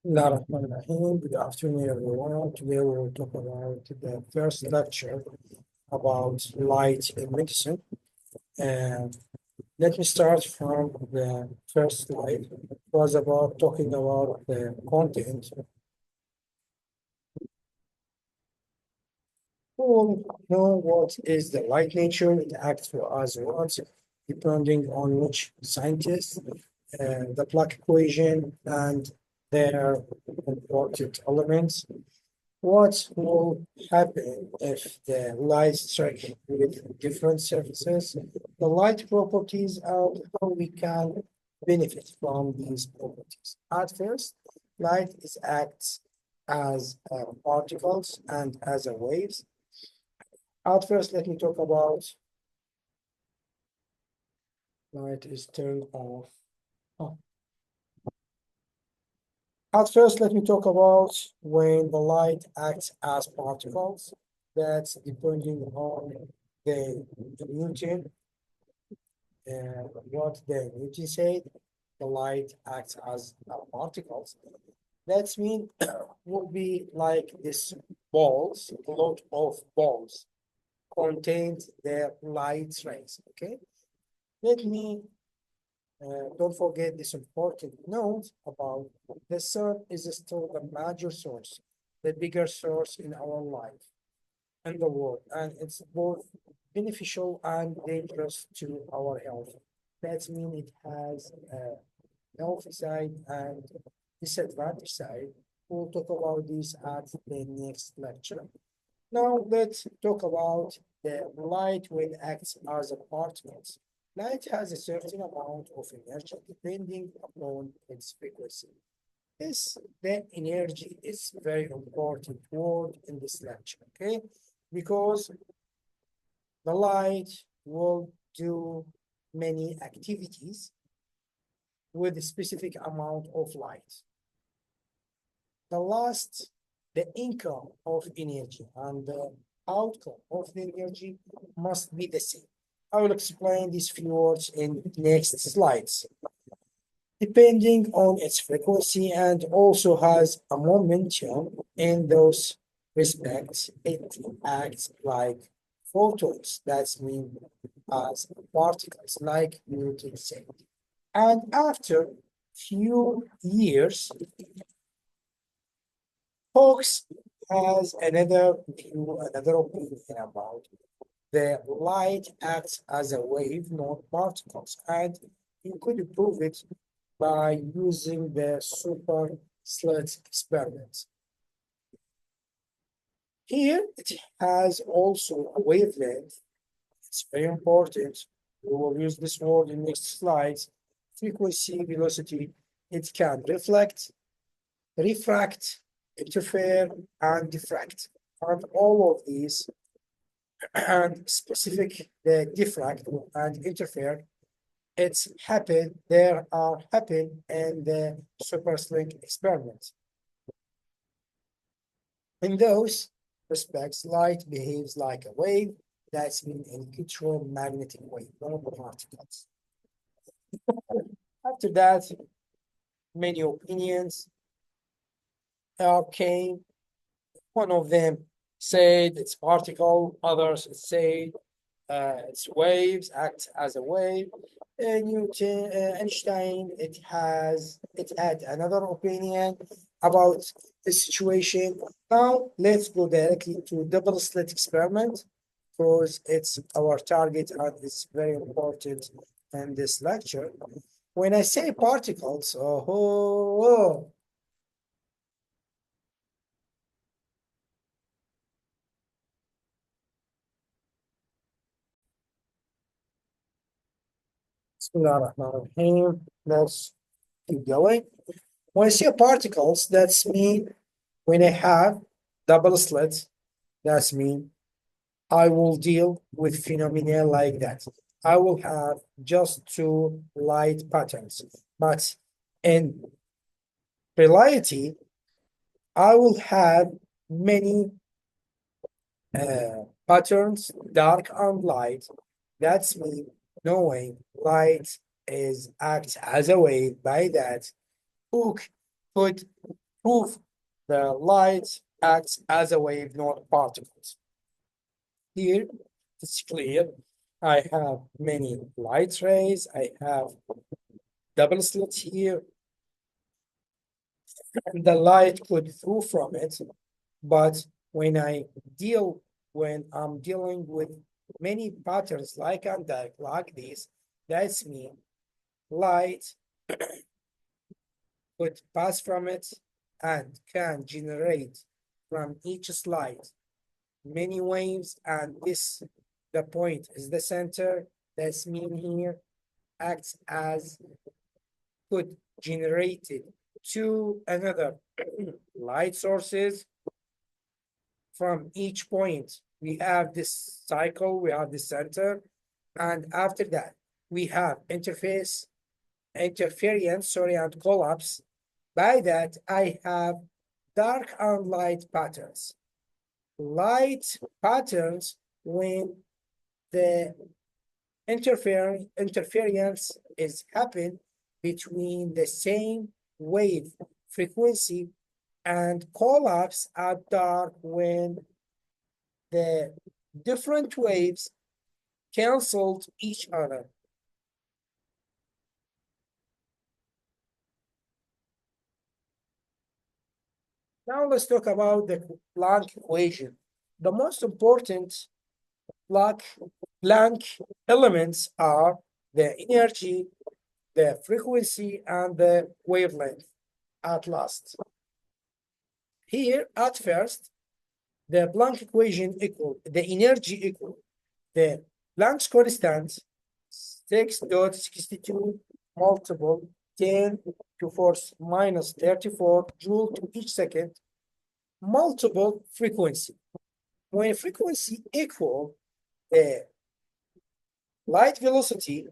Bismillahirrahmanirrahim. Good afternoon, everyone. Today we will talk about the first lecture about light in medicine. And let me start from the first slide. It was about talking about the content. We will know what is the light nature. It acts for us what, depending on which scientist, the Planck equation, and their important elements. What will happen if the light strikes with different surfaces? The light properties and how we can benefit from these properties. At first, light is acts as particles and as a waves. At first, let me talk about light is turned off. Oh. At first, let me talk about when the light acts as particles. That's depending on the Newton, what the Newton said. The light acts as particles. That means will be like this balls, a lot of balls contains the light rays. Okay, let me don't forget this important note about the sun is still the major source, the bigger source in our life and the world, and it's both beneficial and dangerous to our health. That means it has a healthy side and disadvantage side. We'll talk about this at the next lecture. Now let's talk about the light when acts as a particles. Light has a certain amount of energy depending upon its frequency. This the energy is very important word in this lecture, okay? Because the light will do many activities with a specific amount of light. The last, the income of energy and the outcome of the energy must be the same. I will explain these few words in next slides. Depending on its frequency and also has a momentum in those respects, it acts like photons, that's mean as particles, like Newton said. And after few years, Hawks has another view, another opinion about the light acts as a wave, not particles, and you could prove it by using the super slit experiment. Here it has also a wavelength. It's very important. We will use this word in next slides. Frequency, velocity. It can reflect, refract, interfere, and diffract. And all of these and specific the diffract and interfere, it's happen, there are happen in the supersling experiment. In those respects, light behaves like a wave, that's mean an electromagnetic wave, one of the particles. After that, many opinions came. One of them said it's particle, others say its waves act as a wave. Newton, Einstein, it had another opinion about the situation. Now let's go directly to double slit experiment because it's our target and it's very important in this lecture. When I say particles, oh, Bismillahirrahmanirrahim. Let's keep going. When I say particles, that's mean when I have double slits, that's mean I will deal with phenomena like that. I will have just two light patterns, but in reality, I will have many patterns, dark and light. That's me knowing light is acts as a wave by that who could prove the light acts as a wave, not particles. Here, it's clear. I have many light rays. I have double slit here. The light could through from it, but when I'm dealing with many patterns like and like this, that's mean light could pass from it and can generate from each slide many waves, and this the point is the center. That's mean here acts as could generate it to another light sources from each point. We have this cycle, we have the center, and after that, we have interference, sorry, and collapse. By that, I have dark and light patterns. Light patterns when the interference is happen between the same wave frequency, and collapse at dark when the different waves canceled each other. Now let's talk about the Planck equation. The most important Planck, Planck elements are the energy, the frequency, and the wavelength at last. Here, at first, the Planck equation equal the energy equal the Planck's constant 6.62 multiple 10 to force minus 34 joule to each second multiple frequency. When frequency equal the light velocity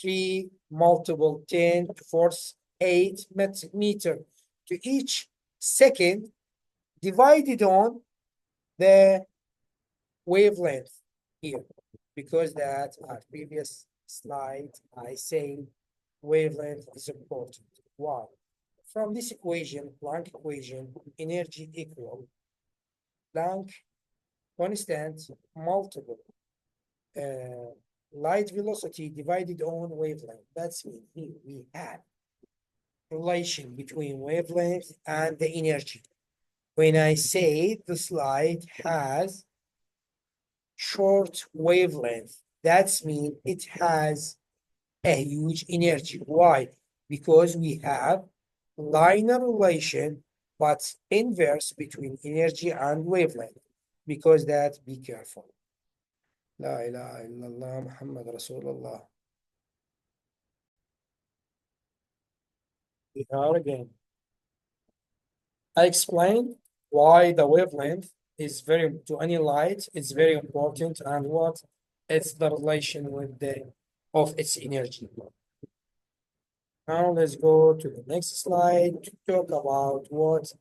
3 multiple 10 to force 8 meter to each second divided on the wavelength here, because that at previous slide I say wavelength is important. Why? From this equation, Planck equation, energy equal Planck constant multiple light velocity divided on wavelength. That's mean here we have relation between wavelength and the energy. When I say this light has short wavelength, that's mean it has a huge energy. Why? Because we have linear relation, but inverse between energy and wavelength. Because that, be careful. La ilaha illallah Muhammad Rasulullah. We are again. I explained why the wavelength is very to any light is very important and what it's the relation with the of its energy. Now let's go to the next slide to talk about what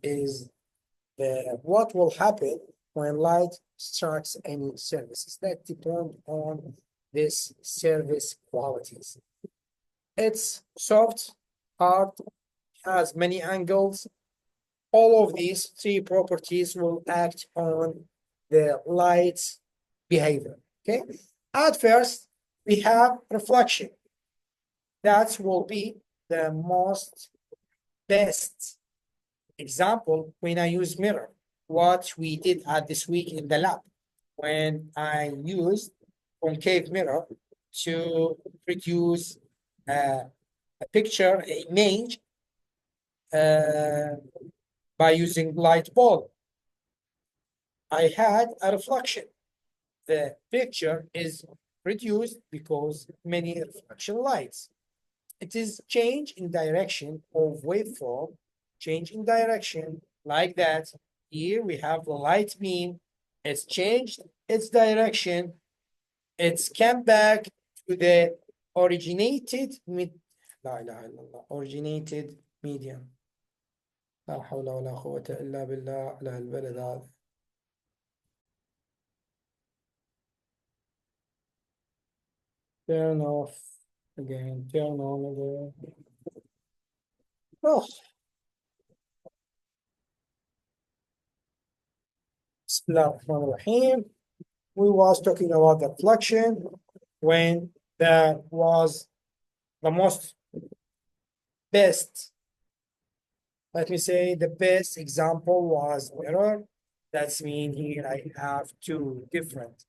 will happen when light strikes any surfaces that depend on this surface qualities. It's soft, hard, has many angles. All of these three properties will act on the light's behavior. Okay. At first, we have reflection. That will be the most best example when I use mirror. What we did at this week in the lab when I used concave mirror to produce a picture, an image uh, by using light bulb. I had a reflection. The picture is produced because many reflection lights. It is change in direction of waveform, change in direction like that. Here we have the light beam. It's changed its direction. It's come back to the originated mid. لا إله إلا الله. Originated medium. لا حول ولا قوة إلا بالله على البلد هذا. Turn off again, turn on again. Oh, Bismillahirrahmanirrahim. We was talking about the reflection when that was the most best, let me say the best example was mirror. That's mean here I have two different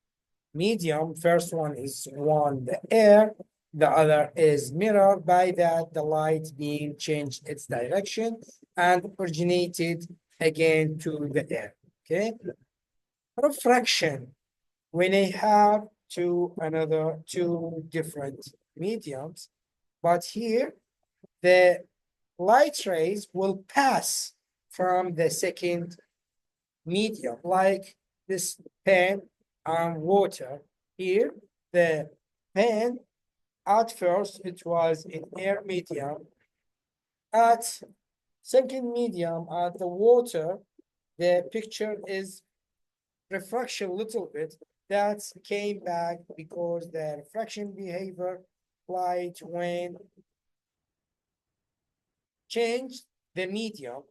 medium. First one is the air, the other is mirror. By that, the light being changed its direction and originated again to the air. Okay. Refraction. When I have two different mediums, but here the light rays will pass from the second medium, like this pen and water. Here, the pen, at first, it was in air medium. At second medium, at the water, the picture is refraction a little bit. That came back because the refraction behavior light when changed the medium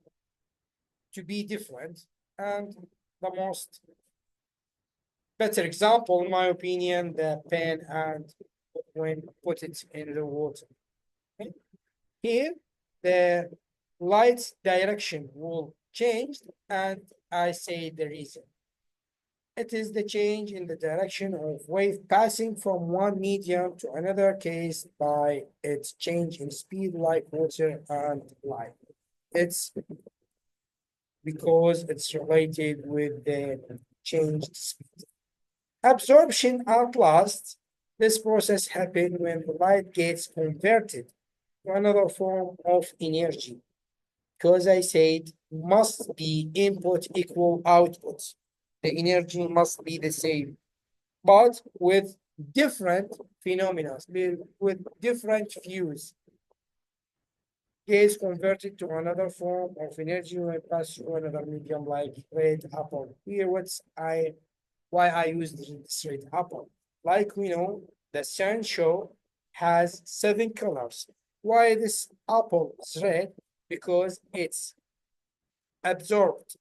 to be different. And the most better example, in my opinion, the pen and when put it in the water. Okay. Here, the light direction will change, and I say the reason. It is the change in the direction of wave passing from one medium to another case by its change in speed like water and light. It's because it's related with the changed speed. Absorption at last, this process happens when the light gets converted to another form of energy. Because I said must be input equal output. The energy must be the same, but with different phenomena, with different views. Gets converted to another form of energy when passed through another medium like red apple. Here, why I use this red apple. Like we know, the sun show has 7 colors. Why this apple is red? Because it's absorbed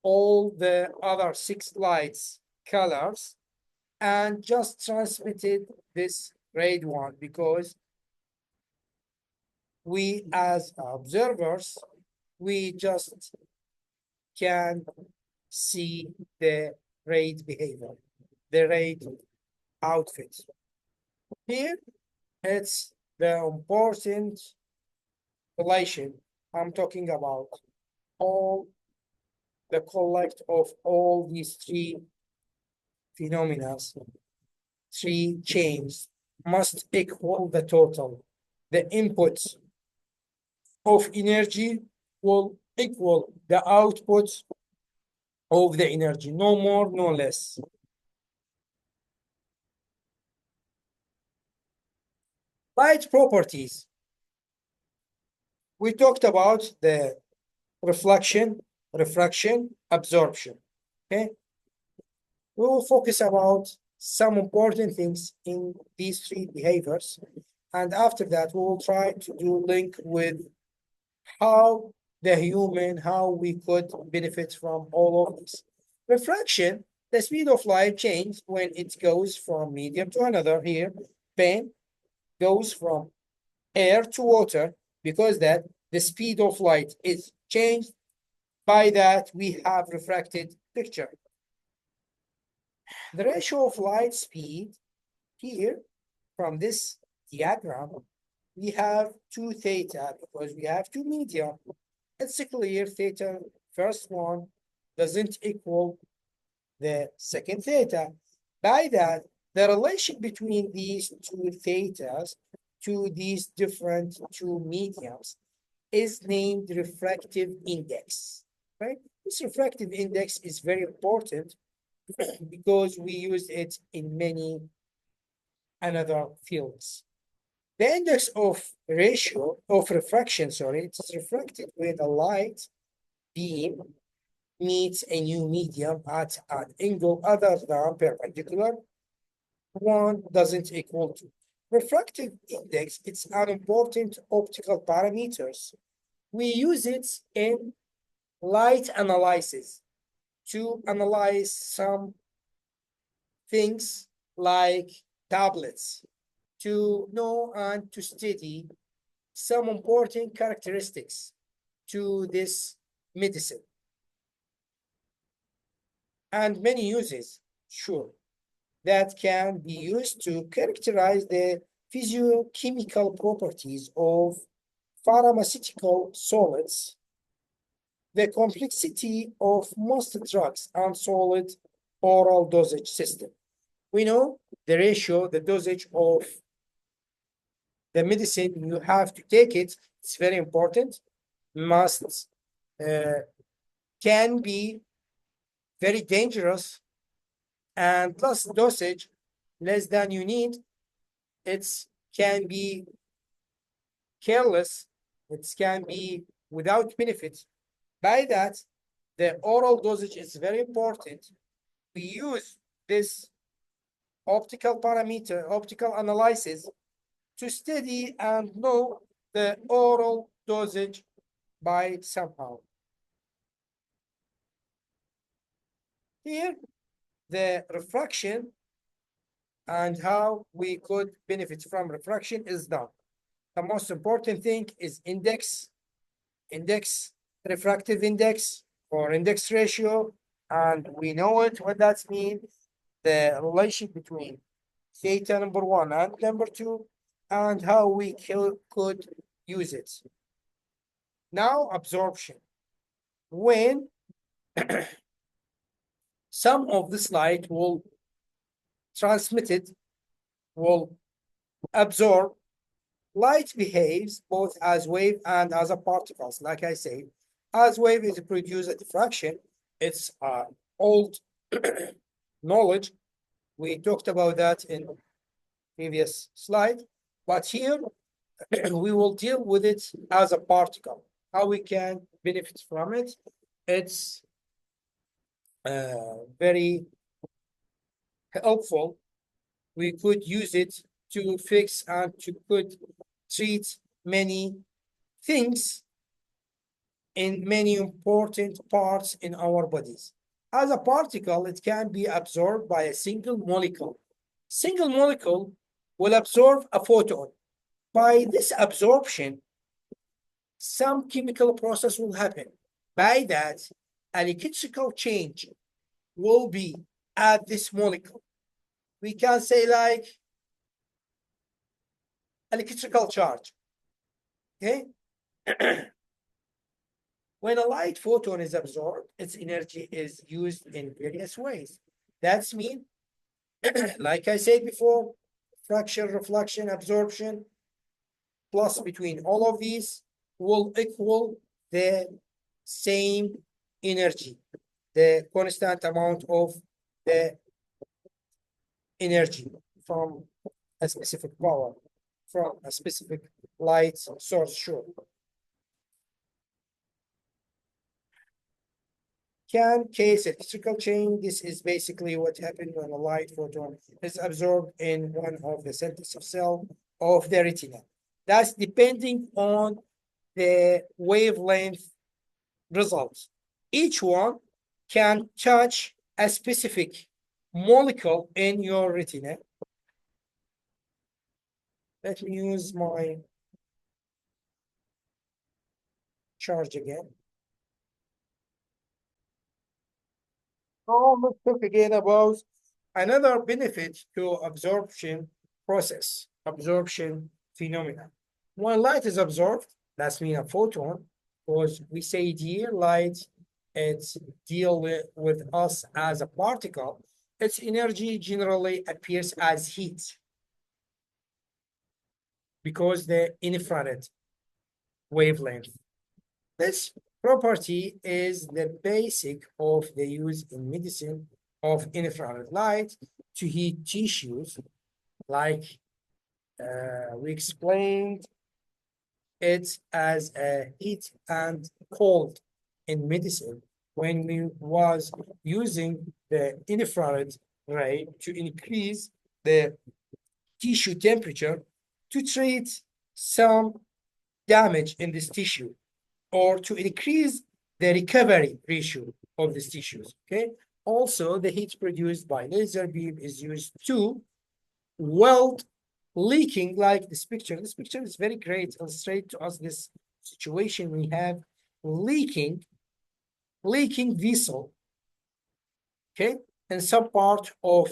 all the other 6 lights colors and just transmitted this red one because we as observers, we just can see the red behavior, the red outfit. Here, it's the important relation I'm talking about. All the collect of all these three phenomena, three chains, must equal the total. The input of energy will equal the output of the energy, no more, no less. Light properties. We talked about the reflection, refraction, absorption. Okay. We will focus about some important things in these three behaviors. And after that, we will try to do link with how how we could benefit from all of this. Refraction, the speed of light changes when it goes from medium to another. Here, pen goes from air to water because that the speed of light is changed. By that, we have refracted picture. The ratio of light speed here from this diagram, we have 2 theta because we have 2 media. It's clear theta, first one, doesn't equal the second theta. By that, the relation between these 2 thetas to these different 2 mediums is named refractive index, right? This refractive index is very important because we use it in many another fields. The index of ratio of refraction, sorry, it's refracted when a light beam meets a new medium at an angle other than perpendicular. One doesn't equal to. Refractive index, it's an important optical parameters. We use it in light analysis. to analyze some things like tablets, to know and to study some important characteristics to this medicine and many uses, sure, that can be used to characterize the physiochemical properties of pharmaceutical solids, the complexity of most drugs and solid oral dosage system. We know the ratio, the dosage of the medicine you have to take it. It's very important. Must can be very dangerous, and plus dosage less than you need. It can be careless. It can be without benefit. By that, the oral dosage is very important. We use this optical parameter, optical analysis to study and know the oral dosage by somehow. Here, the refraction and how we could benefit from refraction is done. The most important thing is index refractive index or index ratio, and we know it, what that means, the relation between theta number 1 and number 2, and how we could use it. Now, absorption. When some of this light will transmit it, will absorb, light behaves both as wave and as a particles. Like I said, as wave is produced at diffraction. It's old knowledge. We talked about that in previous slide, but here we will deal with it as a particle. How we can benefit from it? It's very helpful. We could use it to fix and to could treat many things in many important parts in our bodies. As a particle, it can be absorbed by a single molecule. Single molecule will absorb a photon. By this absorption, some chemical process will happen. By that, an electrical change will be at this molecule. We can say like electrical charge. Okay? When a light photon is absorbed, its energy is used in various ways. That's mean, like I said before, fraction, reflection, absorption, plus between all of these will equal the same energy, the constant amount of the energy from a specific power, from a specific light source, sure. Can case electrical chain. This is basically what happened when a light photon is absorbed in one of the synthesis cell of the retina. That's depending on the wavelength results. Each one can touch a specific molecule in your retina. Let me use my charge again. Now let's talk again about another benefit to absorption process, absorption phenomena. When light is absorbed, that's mean a photon, because we say here light, it's deal with us as a particle. Its energy generally appears as heat because the infrared wavelength. This property is the basic of the use in medicine of infrared light to heat tissues, like we explained it as a heat and cold in medicine when we was using the infrared ray to increase the tissue temperature to treat some damage in this tissue or to increase the recovery ratio of these tissues. Okay. Also, the heat produced by laser beam is used to weld leaking, like this picture. This picture is very great, illustrate to us this situation. We have leaking vessel, okay, and some part of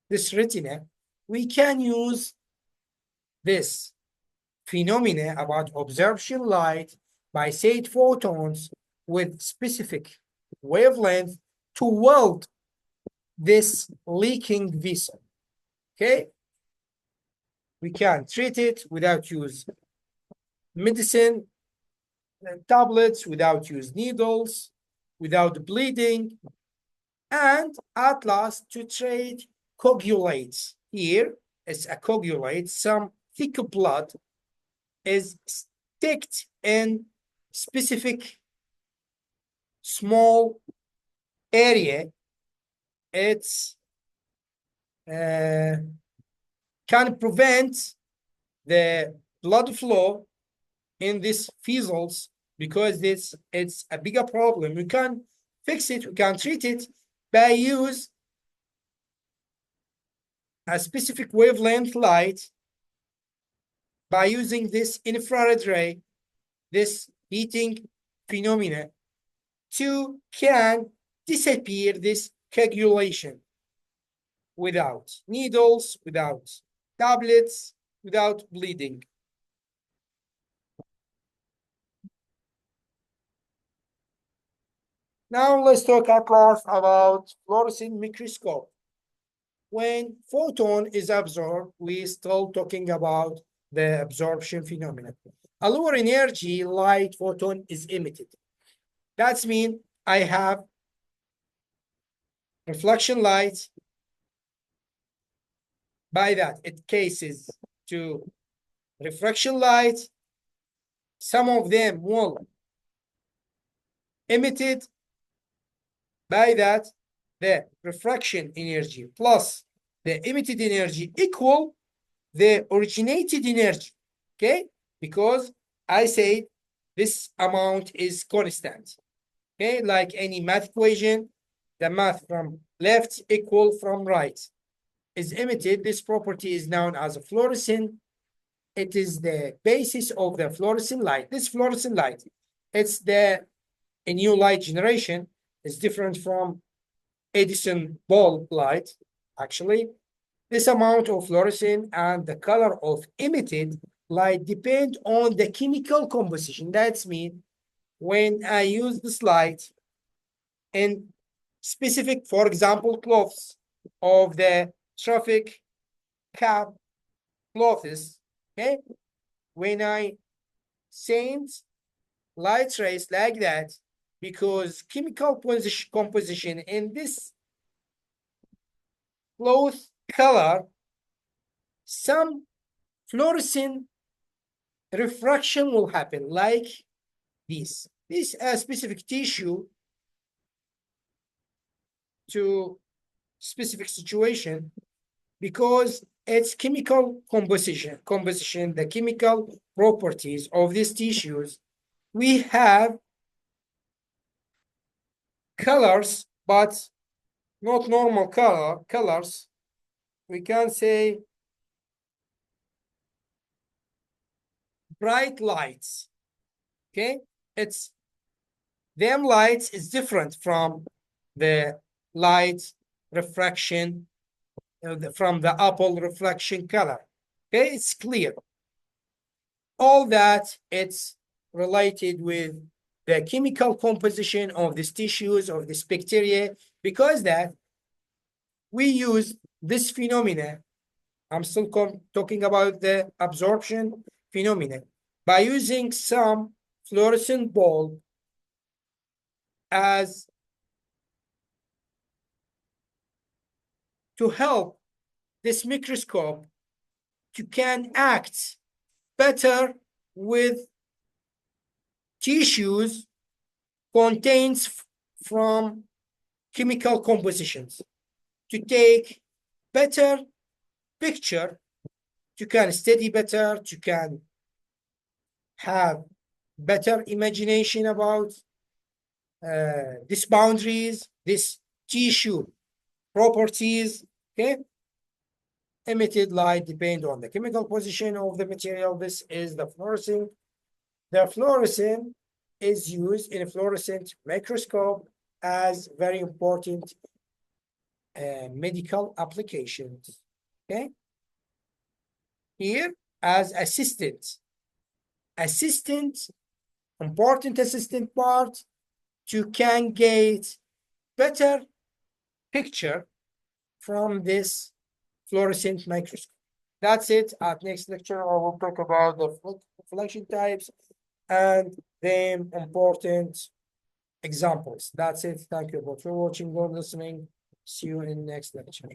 this retina. We can use this phenomena about absorption light by said photons with specific wavelength to weld this leaking vessel. Okay, we can treat it without use medicine tablets, without use needles, without bleeding, and at last to treat coagulates. Here is a coagulate. Some thick blood is sticked in specific small area. It's can prevent the blood flow in these vessels because it's a bigger problem. We can fix it, we can treat it by use a specific wavelength light, by using this infrared ray, this heating phenomena, to can disappear this coagulation without needles, without tablets, without bleeding. Now let's talk at last about fluorescent microscope. When photon is absorbed, we still talking about the absorption phenomenon. A lower energy light photon is emitted. That means I have reflection light. By that, it cases to refraction light. Some of them will emitted. By that, the refraction energy plus the emitted energy equal the originated energy. Okay, because I said this amount is constant. Okay, like any math equation, the math from left equal from right is emitted. This property is known as a fluorescent. It is the basis of the fluorescent light. This fluorescent light, it's a new light generation. It's different from Edison bulb light. Actually, this amount of fluorescent and the color of emitted light depend on the chemical composition. That's mean when I use this light in specific, for example, clothes of the traffic cab clothes, okay? When I send light rays like that, because chemical composition in this cloth color, some fluorescent refraction will happen like this. This specific tissue to specific situation because its chemical composition, the chemical properties of these tissues, we have colors, but not normal colors. We can say bright lights. Okay, it's them lights is different from the light refraction from the apple reflection color. Okay, it's clear. All that it's related with the chemical composition of these tissues, of this bacteria, because that we use this phenomena. I'm still talking about the absorption phenomena by using some fluorescent bulb as to help this microscope to can act better with tissues contains from chemical compositions to take better picture, to can study better, to can have better imagination about this boundaries, this tissue properties, okay? Emitted light depend on the chemical position of the material. This is the fluorescent. The fluorescent is used in a fluorescent microscope as very important medical applications, okay? Here as assistant, important assistant part to can get better picture from this fluorescent microscope. That's it. At next lecture, I will talk about the reflection types and the important examples. That's it. Thank you both for watching or listening. See you in next lecture.